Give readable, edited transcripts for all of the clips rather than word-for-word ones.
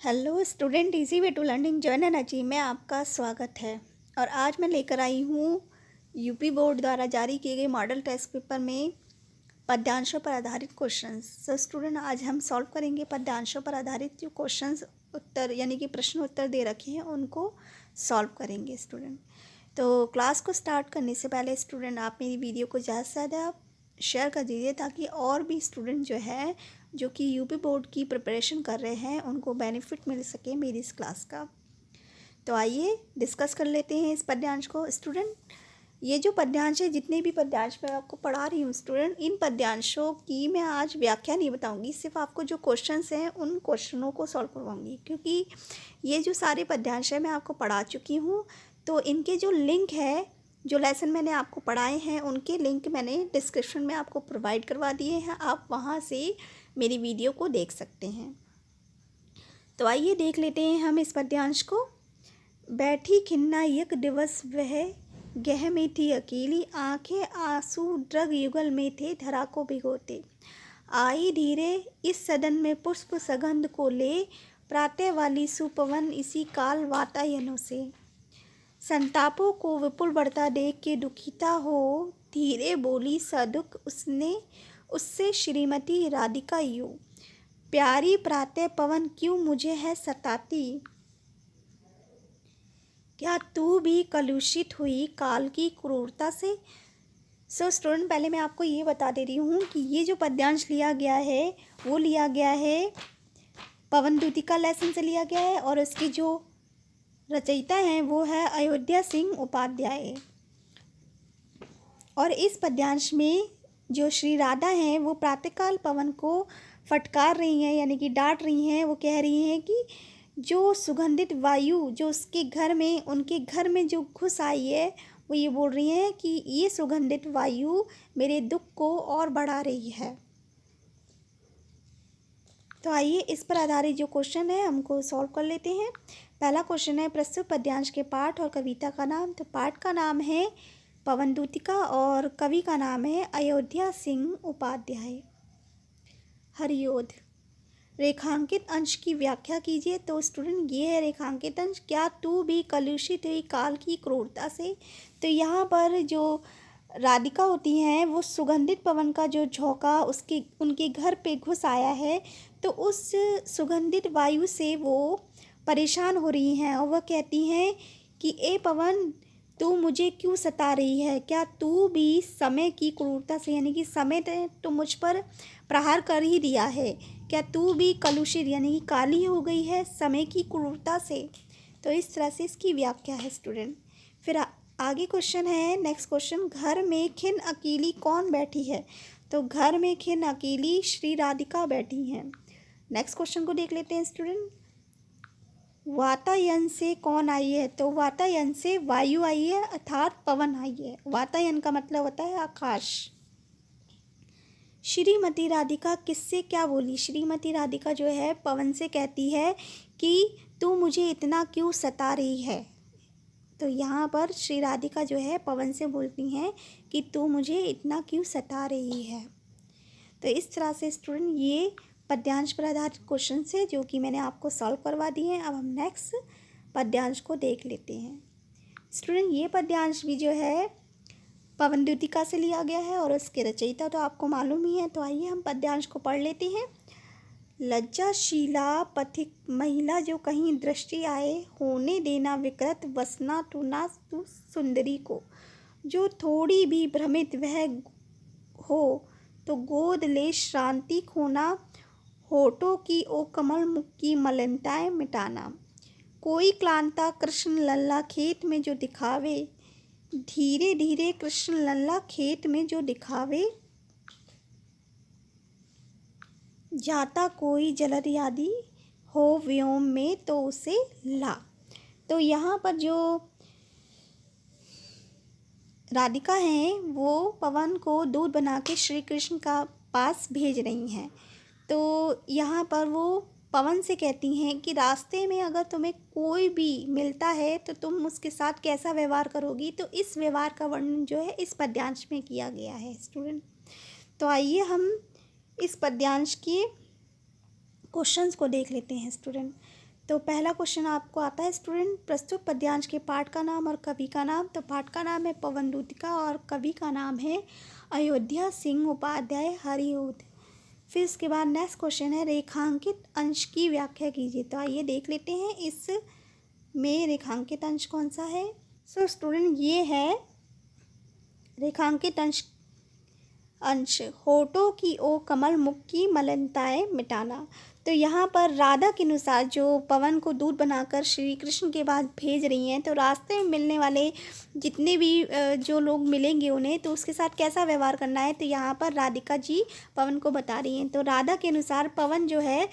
Hello student, easy way to learning join energy में आपका स्वागत है। और आज मैं लेकर आई हूँ यूपी बोर्ड द्वारा जारी किए गए मॉडल टेस्ट पेपर में पद्यांशों पर आधारित क्वेश्चंस। सो स्टूडेंट, आज हम सॉल्व करेंगे पद्यांशों पर आधारित जो क्वेश्चंस उत्तर यानी कि प्रश्न उत्तर दे रखे हैं उनको सॉल्व करेंगे स्टूडेंट। तो क्लास को स्टार्ट करने से पहले स्टूडेंट, आप मेरी वीडियो को ज़्यादा से ज़्यादा शेयर कर दीजिए ताकि और भी स्टूडेंट जो है जो कि यूपी बोर्ड की प्रिपरेशन कर रहे हैं उनको बेनिफिट मिल सके मेरी इस क्लास का। तो आइए डिस्कस कर लेते हैं इस पद्यांश को स्टूडेंट। ये जो पद्यांश है, जितने भी पद्यांश मैं आपको पढ़ा रही हूँ स्टूडेंट, इन पद्यांशों की मैं आज व्याख्या नहीं बताऊंगी, सिर्फ आपको जो क्वेश्चंस हैं उन क्वेश्चनों को सॉल्व करवाऊंगी, क्योंकि ये जो सारे पद्यांश है मैं आपको पढ़ा चुकी हूँ। तो इनके जो लिंक है, जो लेसन मैंने आपको पढ़ाए हैं उनके लिंक मैंने डिस्क्रिप्शन में आपको प्रोवाइड करवा दिए हैं, आप वहाँ से मेरी वीडियो को देख सकते हैं। तो आइए देख लेते हैं हम इस पद्यांश को। बैठी खिन्ना एक दिवस वह गह में थी अकेली, आंखें आंसू ड्रग युगल में थे धरा को भिगोते। आई धीरे इस सदन में पुष्प सगंध को ले, प्रातः वाली सुपवन इसी काल वातायनों से। संतापों को विपुल बढ़ता देख के दुखिता हो, धीरे बोली सदुख उससे श्रीमती राधिका यूं। प्यारी प्रातः पवन क्यों मुझे है सताती, क्या तू भी कलुषित हुई काल की क्रूरता से। सो स्टूडेंट, पहले मैं आपको ये बता दे रही हूँ कि ये जो पद्यांश लिया गया है वो लिया गया है पवन द्युतिका लेसन से लिया गया है, और उसकी जो रचयिता हैं वो है अयोध्या सिंह उपाध्याय। और इस पद्यांश में जो श्री राधा हैं वो प्रातःकाल पवन को फटकार रही हैं, यानी कि डांट रही हैं। वो कह रही हैं कि जो सुगंधित वायु जो उसके घर में, उनके घर में जो घुस आई है, वो ये बोल रही हैं कि ये सुगंधित वायु मेरे दुख को और बढ़ा रही है। तो आइए इस पर आधारित जो क्वेश्चन है हमको सॉल्व कर लेते हैं। पहला क्वेश्चन है, प्रस्तुत पद्यांश के पाठ और कविता का नाम। तो पाठ का नाम है पवन द्युतिका और कवि का नाम है अयोध्या सिंह उपाध्याय। हरियोध। रेखांकित अंश की व्याख्या कीजिए। तो स्टूडेंट, ये है रेखांकित अंश, क्या तू भी कलुषित हुई काल की क्रूरता से। तो यहाँ पर जो राधिका होती हैं वो सुगंधित पवन का जो झोंका उनके घर पे घुस आया है, तो उस सुगंधित वायु से वो परेशान हो रही हैं और वह कहती हैं कि ए पवन, तू मुझे क्यों सता रही है, क्या तू भी समय की क्रूरता से, यानी कि समय ने तो मुझ पर प्रहार कर ही दिया है, क्या तू भी कलुषित यानी कि काली हो गई है समय की क्रूरता से। तो इस तरह से इसकी व्याख्या है स्टूडेंट। फिर आगे क्वेश्चन है, नेक्स्ट क्वेश्चन, घर में खिन अकेली कौन बैठी है। तो घर में खिन अकेली श्री राधिका बैठी हैं। नेक्स्ट क्वेश्चन को देख लेते हैं स्टूडेंट। वातायन से कौन आई है। तो वातायन से वायु आई है, अर्थात पवन आई है। वातायन का मतलब होता है आकाश। श्रीमती राधिका किससे क्या बोली। श्रीमती राधिका जो है पवन से कहती है कि तू मुझे इतना क्यों सता रही है। तो यहाँ पर श्री राधिका जो है पवन से बोलती हैं कि तू मुझे इतना क्यों सता रही है। तो इस तरह से स्टूडेंट ये पद्यांश पर आधारित क्वेश्चन है जो कि मैंने आपको सॉल्व करवा दिए हैं। अब हम नेक्स्ट पद्यांश को देख लेते हैं स्टूडेंट। ये पद्यांश भी जो है पवन द्युतिका से लिया गया है और उसके रचयिता तो आपको मालूम ही है। तो आइए हम पद्यांश को पढ़ लेते हैं। लज्जाशीला पथिक महिला जो कहीं दृष्टि आए, होने देना विकृत वसना तू ना तू सुंदरी को। जो थोड़ी भी भ्रमित वह हो तो गोद ले श्रांति खोना, होठों की ओ कमल मुख की मलिनताएं मिटाना। कोई क्लांता कृष्ण लल्ला खेत में जो दिखावे, धीरे धीरे कृष्ण लल्ला खेत में जो दिखावे। जाता कोई जलद यादी हो व्योम में तो उसे ला। तो यहाँ पर जो राधिका हैं वो पवन को दूध बना के श्री कृष्ण का पास भेज रही हैं। तो यहाँ पर वो पवन से कहती हैं कि रास्ते में अगर तुम्हें कोई भी मिलता है तो तुम उसके साथ कैसा व्यवहार करोगी। तो इस व्यवहार का वर्णन जो है इस पद्यांश में किया गया है स्टूडेंट। तो आइए हम इस पद्यांश के क्वेश्चंस को देख लेते हैं स्टूडेंट। तो पहला क्वेश्चन आपको आता है स्टूडेंट, प्रस्तुत पद्यांश के पाठ का नाम और कवि का नाम। तो पाठ का नाम है पवन दूतिका और कवि का नाम है अयोध्या सिंह उपाध्याय हरिऔध। फिर इसके बाद नेक्स्ट क्वेश्चन है, रेखांकित अंश की व्याख्या कीजिए। तो आइए देख लेते हैं इस में रेखांकित अंश कौन सा है। सो स्टूडेंट ये है रेखांकित अंश होठों की ओ कमल मुख की मलिनताएं मिटाना। तो यहाँ पर राधा के अनुसार जो पवन को दूत बनाकर श्री कृष्ण के पास भेज रही हैं, तो रास्ते में मिलने वाले जितने भी जो लोग मिलेंगे उन्हें, तो उसके साथ कैसा व्यवहार करना है, तो यहाँ पर राधिका जी पवन को बता रही हैं। तो राधा के अनुसार पवन जो है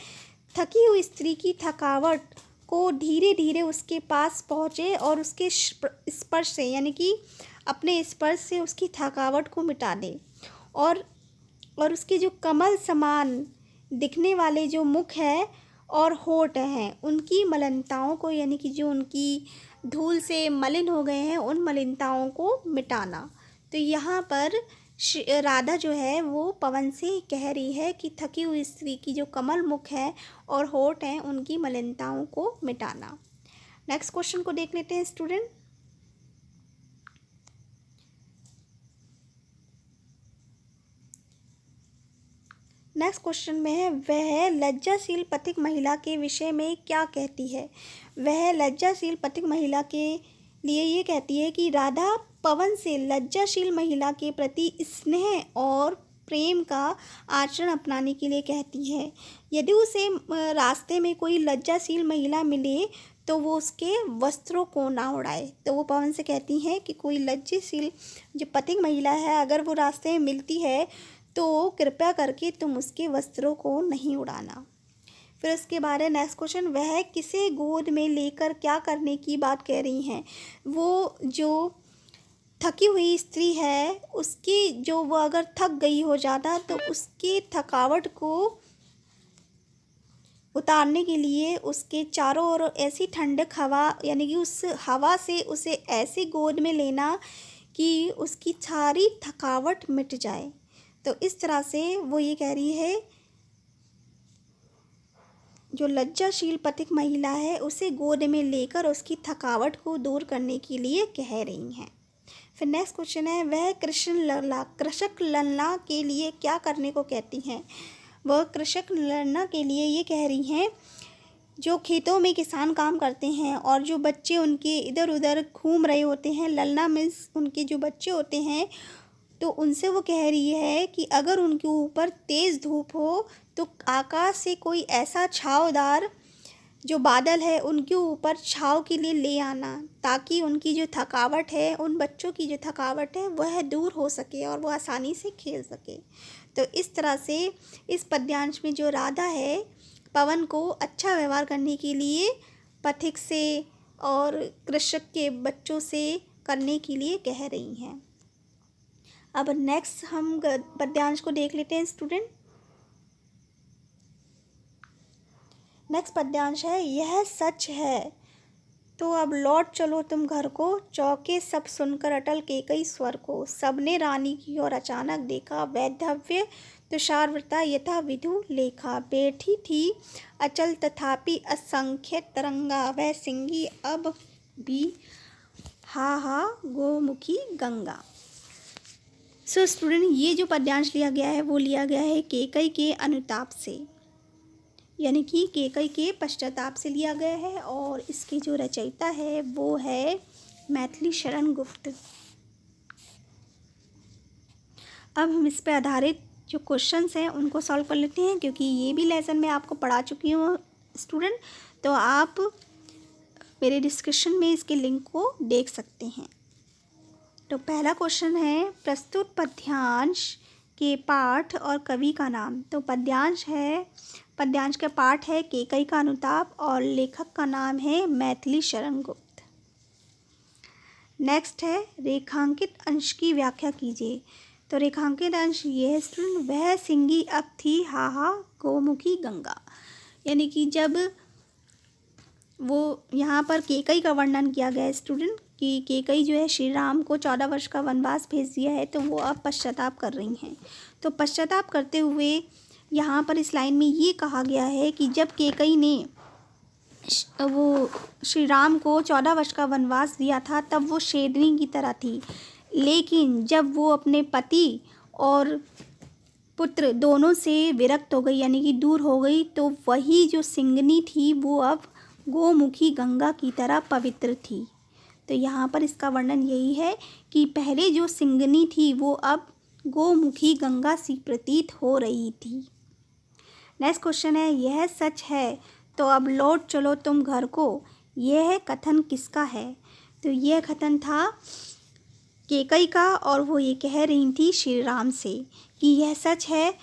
थकी हुई स्त्री की थकावट को धीरे धीरे उसके पास पहुँचे और उसके स्पर्श से, यानी कि अपने स्पर्श से उसकी थकावट को मिटा दे और उसके जो कमल समान दिखने वाले जो मुख है और होठ हैं उनकी मलिनताओं को, यानी कि जो उनकी धूल से मलिन हो गए हैं उन मलिनताओं को मिटाना। तो यहाँ पर राधा जो है वो पवन से कह रही है कि थकी हुई स्त्री की जो कमल मुख है और होठ हैं उनकी मलिनताओं को मिटाना। नेक्स्ट क्वेश्चन को देख लेते हैं स्टूडेंट। नेक्स्ट क्वेश्चन में है, वह लज्जाशील पथिक महिला के विषय में क्या कहती है। वह लज्जाशील पथिक महिला के लिए ये कहती है कि राधा पवन से लज्जाशील महिला के प्रति स्नेह और प्रेम का आचरण अपनाने के लिए कहती है। यदि उसे रास्ते में कोई लज्जाशील महिला मिले तो वो उसके वस्त्रों को ना उड़ाए। तो वो पवन से कहती हैं कि कोई लज्जाशील जो पथिक महिला है अगर वो रास्ते में मिलती है तो कृपया करके तुम उसके वस्त्रों को नहीं उड़ाना। फिर उसके बाद है नेक्स्ट क्वेश्चन, वह किसे गोद में लेकर क्या करने की बात कह रही हैं। वो जो थकी हुई स्त्री है उसकी जो वो अगर थक गई हो ज़्यादा तो उसकी थकावट को उतारने के लिए उसके चारों ओर ऐसी ठंडक हवा, यानी कि उस हवा से उसे ऐसे गोद में लेना कि उसकी सारी थकावट मिट जाए। तो इस तरह से वो ये कह रही है जो लज्जाशील पथिक महिला है उसे गोद में लेकर उसकी थकावट को दूर करने के लिए कह रही हैं। फिर नेक्स्ट क्वेश्चन है, वह कृषक ललना के लिए क्या करने को कहती हैं। वह कृषक ललना के लिए ये कह रही हैं जो खेतों में किसान काम करते हैं और जो बच्चे उनके इधर उधर घूम रहे होते हैं, ललना मीन्स उनके जो बच्चे होते हैं, तो उनसे वो कह रही है कि अगर उनके ऊपर तेज़ धूप हो तो आकाश से कोई ऐसा छावदार जो बादल है उनके ऊपर छाव के लिए ले आना, ताकि उनकी जो थकावट है, उन बच्चों की जो थकावट है वह दूर हो सके और वो आसानी से खेल सके। तो इस तरह से इस पद्यांश में जो राधा है पवन को अच्छा व्यवहार करने के लिए पथिक से और कृषक के बच्चों से करने के लिए कह रही हैं। अब नेक्स्ट हम पद्यांश को देख लेते हैं स्टूडेंट। नेक्स्ट पद्यांश है, यह सच है तो अब लौट चलो तुम घर को, चौके सब सुनकर अटल केकई स्वर को। सबने रानी की ओर अचानक देखा, वैधव्य तुषारवृता यथा विधु लेखा। बैठी थी अचल तथापि असंख्य तरंगा, वह सिंगी अब भी हा हा गोमुखी गंगा। सो स्टूडेंट ये जो पद्यांश लिया गया है वो लिया गया है केकई के अनुताप से, यानी कि केकई के पश्चाताप से लिया गया है और इसकी जो रचयिता है वो है मैथिली शरण गुप्त। अब हम इस पर आधारित जो क्वेश्चंस हैं उनको सॉल्व कर लेते हैं, क्योंकि ये भी लेसन मैं आपको पढ़ा चुकी हूँ स्टूडेंट, तो आप मेरे डिस्क्रिप्शन में इसके लिंक को देख सकते हैं। तो पहला क्वेश्चन है, प्रस्तुत पद्यांश के पाठ और कवि का नाम। तो पद्यांश का पाठ है केकई का अनुताप और लेखक का नाम है मैथिली शरण गुप्त। नेक्स्ट है, रेखांकित अंश की व्याख्या कीजिए। तो रेखांकित अंश ये है स्टूडेंट, वह सिंगी अब थी हा हा गोमुखी गंगा, यानी कि जब वो यहाँ पर केकई का वर्णन किया गया है स्टूडेंट कि केकई जो है श्री राम को 14 वर्ष का वनवास भेज दिया है, तो वो अब पश्चाताप कर रही हैं। तो पश्चाताप करते हुए यहाँ पर इस लाइन में ये कहा गया है कि जब केकई ने वो श्री राम को 14 वर्ष का वनवास दिया था, तब वो शेरनी की तरह थी। लेकिन जब वो अपने पति और पुत्र दोनों से विरक्त हो गई, यानी कि दूर हो गई, तो वही जो सिंगनी थी वो अब गोमुखी गंगा की तरह पवित्र थी। तो यहाँ पर इसका वर्णन यही है कि पहले जो सिंगनी थी वो अब गोमुखी गंगा सी प्रतीत हो रही थी। नेक्स्ट क्वेश्चन है, यह सच है तो अब लौट चलो तुम घर को, यह कथन किसका है? तो यह कथन था कैकई का, और वो ये कह रही थी श्री राम से कि यह सच है,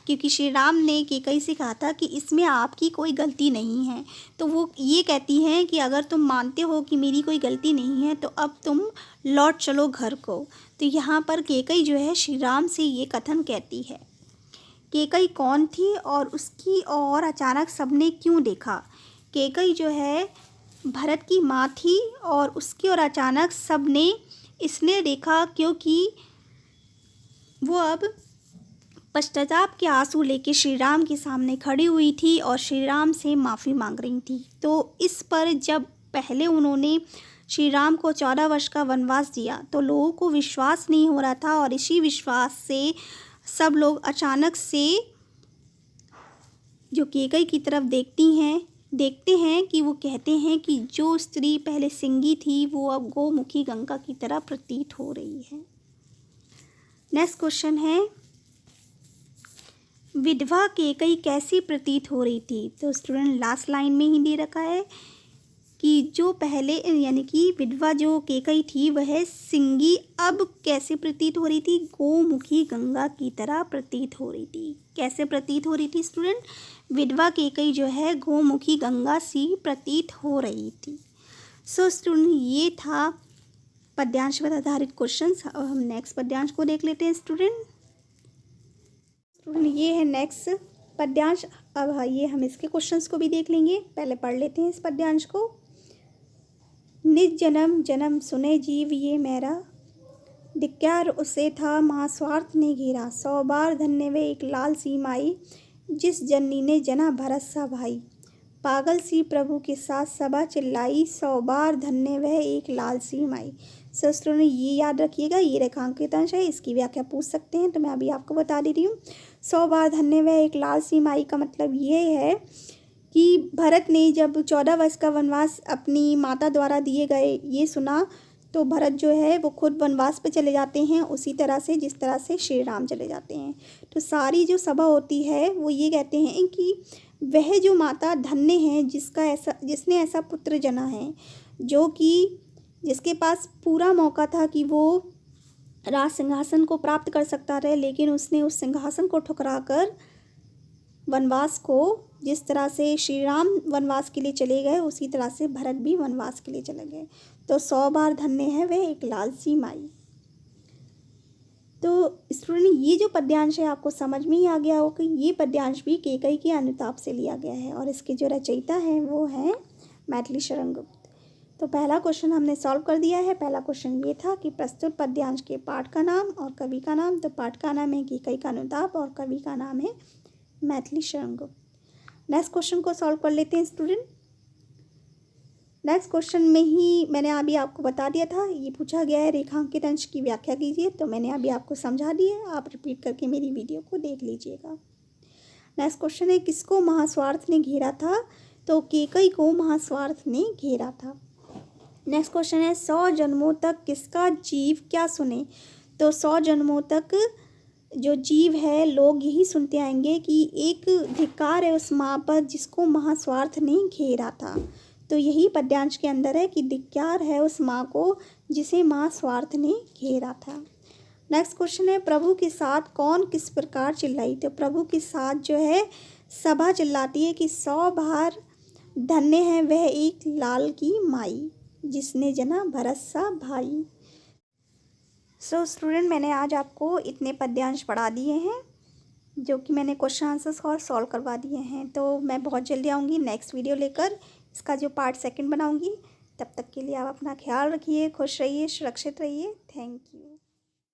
क्योंकि श्री राम ने कैकई से कहा था कि इसमें आपकी कोई गलती नहीं है। तो वो ये कहती हैं कि अगर तुम मानते हो कि मेरी कोई गलती नहीं है तो अब तुम लौट चलो घर को। तो यहाँ पर कैकई जो है श्री राम से ये कथन कहती है। कैकई कौन थी और उसकी और अचानक सबने क्यों देखा? कैकई जो है भरत की माँ थी और उसकी और अचानक सबने इसलिए देखा क्योंकि वो अब पश्चाताप के आंसू लेके श्री राम के सामने खड़ी हुई थी और श्री राम से माफ़ी मांग रही थी। तो इस पर जब पहले उन्होंने श्री राम को 14 वर्ष का वनवास दिया तो लोगों को विश्वास नहीं हो रहा था, और इसी विश्वास से सब लोग अचानक से जो कैकई की तरफ देखते हैं कि वो कहते हैं कि जो स्त्री पहले सिंगी थी वो अब गोमुखी गंगा की तरह प्रतीत हो रही है। नेक्स्ट क्वेश्चन है, विधवा कैकई कैसी प्रतीत हो रही थी? तो स्टूडेंट लास्ट लाइन में ही दे रखा है कि जो पहले यानी कि विधवा जो कैकई थी वह सिंगी अब कैसे प्रतीत हो रही थी? गोमुखी गंगा की तरह प्रतीत हो रही थी। कैसे प्रतीत हो रही थी स्टूडेंट? विधवा कैकई जो है गोमुखी गंगा सी प्रतीत हो रही थी। सो स्टूडेंट ये था पद्यांश पर आधारित क्वेश्चंस। अब हम नेक्स्ट पद्यांश को देख लेते हैं स्टूडेंट। ये है नेक्स्ट पद्यांश। अब ये हम इसके क्वेश्चंस को भी देख लेंगे। पहले पढ़ लेते हैं इस पद्यांश को। निज जन्म जन्म सुने जीव ये मेरा, धिक्कार उसे था महास्वार्थ ने घेरा। 100 बार धन्य वे एक लाल सी माई, जिस जननी ने जना भरत सा भाई। पागल सी प्रभु के साथ सभा चिल्लाई, 100 बार धन्य वह एक लाल सी माई। शस्त्रों ने ये याद रखिएगा, ये रेखांकित अंश है, इसकी व्याख्या पूछ सकते हैं तो मैं अभी आपको बता दे रही हूँ। 100 बार धन्य वह एक लाल सी माई का मतलब ये है कि भरत ने जब 14 वर्ष का वनवास अपनी माता द्वारा दिए गए ये सुना तो भरत जो है वो खुद वनवास पे चले जाते हैं, उसी तरह से जिस तरह से श्री राम चले जाते हैं। तो सारी जो सभा होती है वो ये कहते हैं कि वह जो माता धन्य है जिसने ऐसा पुत्र जना है, जो कि जिसके पास पूरा मौका था कि वो राज सिंहासन को प्राप्त कर सकता रहे, लेकिन उसने उस सिंहासन को ठुकरा कर वनवास को, जिस तरह से श्री राम वनवास के लिए चले गए उसी तरह से भरत भी वनवास के लिए चले गए। तो 100 बार धन्य है वह एक लाल सी माई। तो स्टूडेंट ये जो पद्यांश है आपको समझ में ही आ गया हो कि ये पद्यांश भी कैकई के अनुताप से लिया गया है और इसके जो रचयिता हैं वो हैं मैथिली शरण गुप्त। तो पहला क्वेश्चन हमने सॉल्व कर दिया है। पहला क्वेश्चन ये था कि प्रस्तुत पद्यांश के पाठ का नाम और कवि का नाम। तो पाठ का नाम है कैकई का अनुताप और कवि का नाम है मैथिली शरण गुप्त। नेक्स्ट क्वेश्चन को सॉल्व कर लेते हैं स्टूडेंट। नेक्स्ट क्वेश्चन में ही मैंने अभी आपको बता दिया था, ये पूछा गया है रेखांकित अंश की व्याख्या कीजिए, तो मैंने अभी आपको समझा दी है, आप रिपीट करके मेरी वीडियो को देख लीजिएगा। नेक्स्ट क्वेश्चन है किसको महास्वार्थ ने घेरा था? तो कैकई को महास्वार्थ ने घेरा था। नेक्स्ट क्वेश्चन है 100 जन्मों तक किसका जीव क्या सुने? तो 100 जन्मों तक जो जीव है लोग यही सुनते आएंगे कि एक धिक्कार है उस माँ पर जिसको महास्वार्थ ने घेरा था। तो यही पद्यांश के अंदर है कि धिक्कार है उस माँ को जिसे महास्वार्थ ने घेरा था। नेक्स्ट क्वेश्चन है प्रभु के साथ कौन किस प्रकार चिल्लाई? तो प्रभु के साथ जो है सभा चिल्लाती है कि 100 बार धन्य है वह एक लाल की माई, जिसने जना भरत सा भाई। सो स्टूडेंट मैंने आज आपको इतने पद्यांश पढ़ा दिए हैं जो कि मैंने क्वेश्चन आंसर्स और सॉल्व करवा दिए हैं। तो मैं बहुत जल्दी आऊँगी नेक्स्ट वीडियो लेकर, इसका जो पार्ट 2 बनाऊँगी। तब तक के लिए आप अपना ख्याल रखिए, खुश रहिए, सुरक्षित रहिए। Thank you.